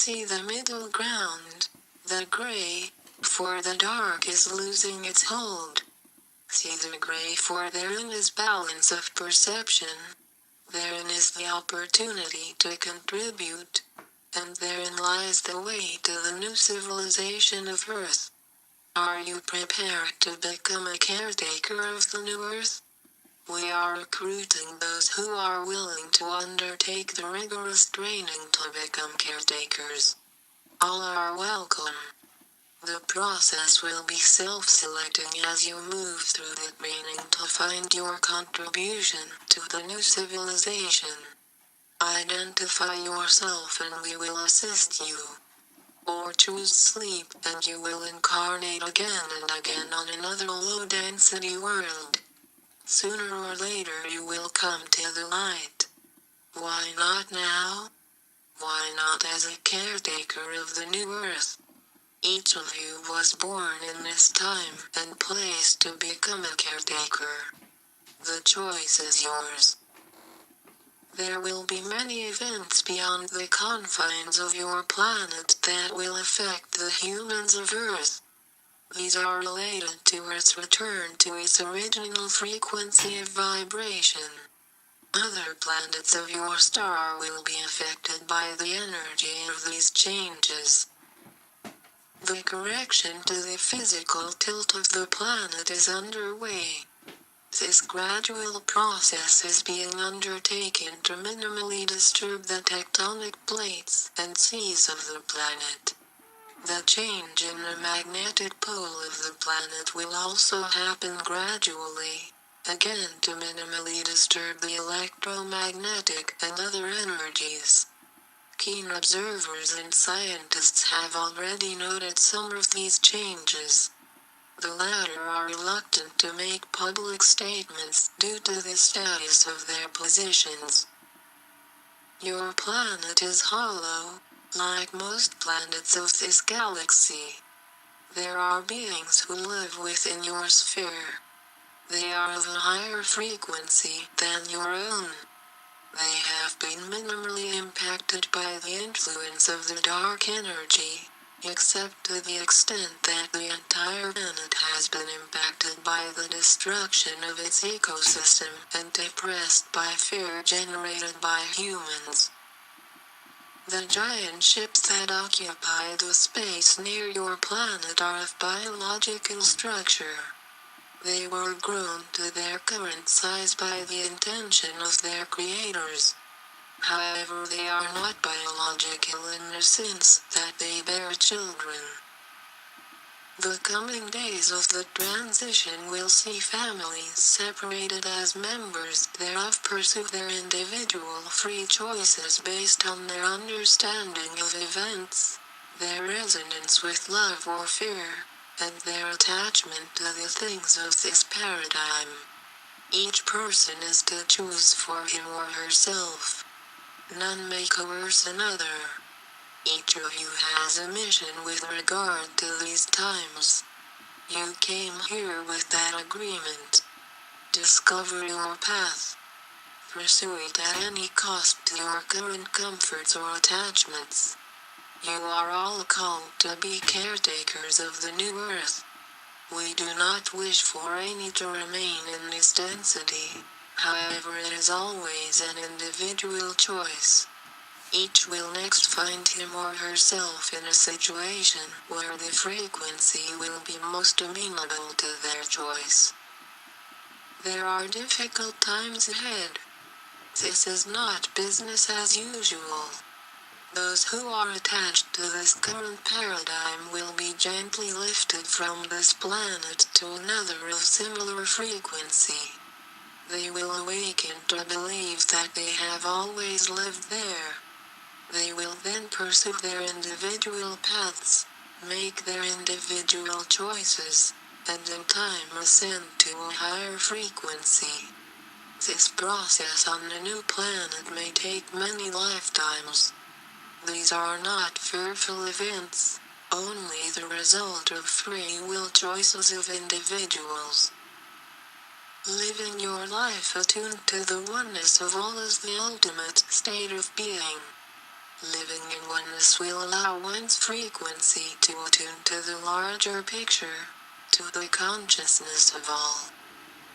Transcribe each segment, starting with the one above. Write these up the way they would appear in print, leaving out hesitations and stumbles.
See the middle ground, the gray, for the dark is losing its hold. See the gray, for therein is balance of perception. Therein is the opportunity to contribute, and therein lies the way to the new civilization of Earth. Are you prepared to become a caretaker of the new Earth? We are recruiting those who are willing to undertake the rigorous training to become caretakers. All are welcome. The process will be self-selecting as you move through the training to find your contribution to the new civilization. Identify yourself and we will assist you. Or choose sleep and you will incarnate again and again on another low-density world. Sooner or later you will come to the light. Why not now? Why not as a caretaker of the new Earth? Each of you was born in this time and place to become a caretaker. The choice is yours. There will be many events beyond the confines of your planet that will affect the humans of Earth. These are related to Earth's return to its original frequency of vibration. Other planets of your star will be affected by the energy of these changes. The correction to the physical tilt of the planet is underway. This gradual process is being undertaken to minimally disturb the tectonic plates and seas of the planet. The change in the magnetic pole of the planet will also happen gradually, again to minimally disturb the electromagnetic and other energies. Keen observers and scientists have already noted some of these changes. The latter are reluctant to make public statements due to the status of their positions. Your planet is hollow, like most planets of this galaxy. There are beings who live within your sphere. They are of a higher frequency than your own. They have been minimally impacted by the influence of the dark energy, except to the extent that the entire planet has been impacted by the destruction of its ecosystem and depressed by fear generated by humans. The giant ships that occupy the space near your planet are of biological structure. They were grown to their current size by the intention of their creators. However, they are not biological in the sense that they bear children. The coming days of the transition will see families separated as members thereof pursue their individual free choices based on their understanding of events, their resonance with love or fear, and their attachment to the things of this paradigm. Each person is to choose for him or herself. None may coerce another. Each of you has a mission with regard to these times. You came here with that agreement. Discover your path. Pursue it at any cost to your current comforts or attachments. You are all called to be caretakers of the new Earth. We do not wish for any to remain in this density, however it is always an individual choice. Each will next find him or herself in a situation where the frequency will be most amenable to their choice. There are difficult times ahead. This is not business as usual. Those who are attached to this current paradigm will be gently lifted from this planet to another of similar frequency. They will awaken to believe that they have always lived there. They will then pursue their individual paths, make their individual choices, and in time ascend to a higher frequency. This process on the new planet may take many lifetimes. These are not fearful events, only the result of free will choices of individuals. Living your life attuned to the oneness of all is the ultimate state of being. Living in oneness will allow one's frequency to attune to the larger picture, to the consciousness of all.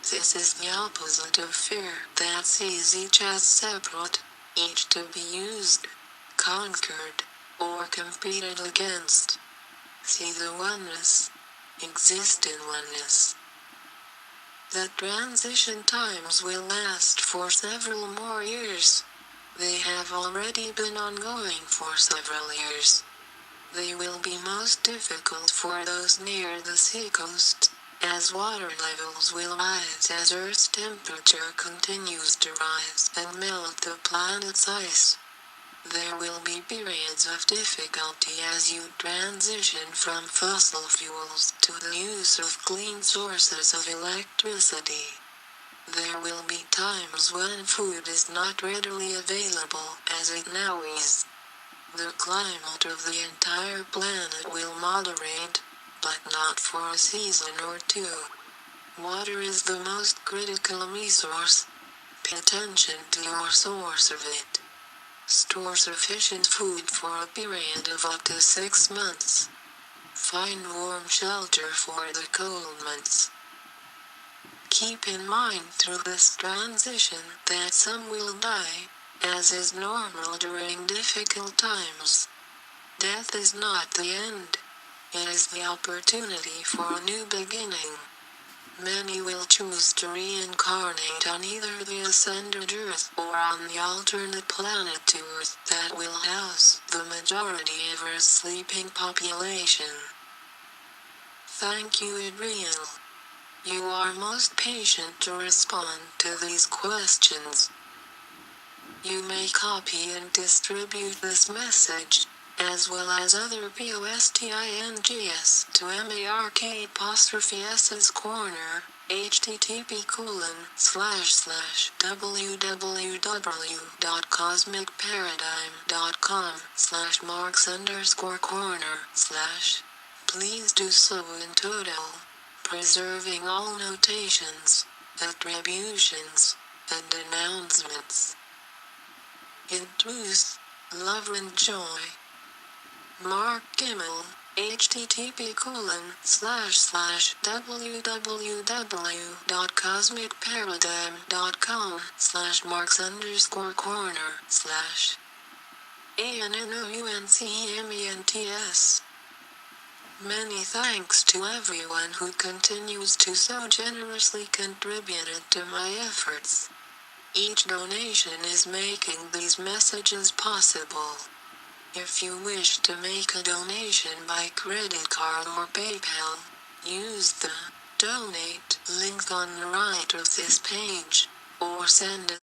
This is the opposite of fear that sees each as separate, each to be used, conquered, or competed against. See the oneness, exist in oneness. The transition times will last for several more years. They have already been ongoing for several years. They will be most difficult for those near the seacoast, as water levels will rise as Earth's temperature continues to rise and melt the planet's ice. There will be periods of difficulty as you transition from fossil fuels to the use of clean sources of electricity. There will be times when food is not readily available as it now is. The climate of the entire planet will moderate, but not for a season or two. Water is the most critical resource. Pay attention to your source of it. Store sufficient food for a period of up to 6 months. Find warm shelter for the cold months. Keep in mind through this transition that some will die, as is normal during difficult times. Death is not the end. It is the opportunity for a new beginning. Many will choose to reincarnate on either the ascended Earth or on the alternate planet to Earth that will house the majority of Earth's sleeping population. Thank you, Adriel. You are most patient to respond to these questions. You may copy and distribute this message, as well as other POSTINGS to MARK''S's Corner, http://www.cosmicparadigm.com/marks_corner/. Please do so in total, preserving all notations, attributions, and announcements. In truth, love and joy. Mark Kimmel, http://www.cosmicparadigm.com/marks_corner/ anew. Many thanks to everyone who continues to so generously contributed to my efforts. Each donation is making these messages possible. If you wish to make a donation by credit card or PayPal, use the donate link on the right of this page, or send a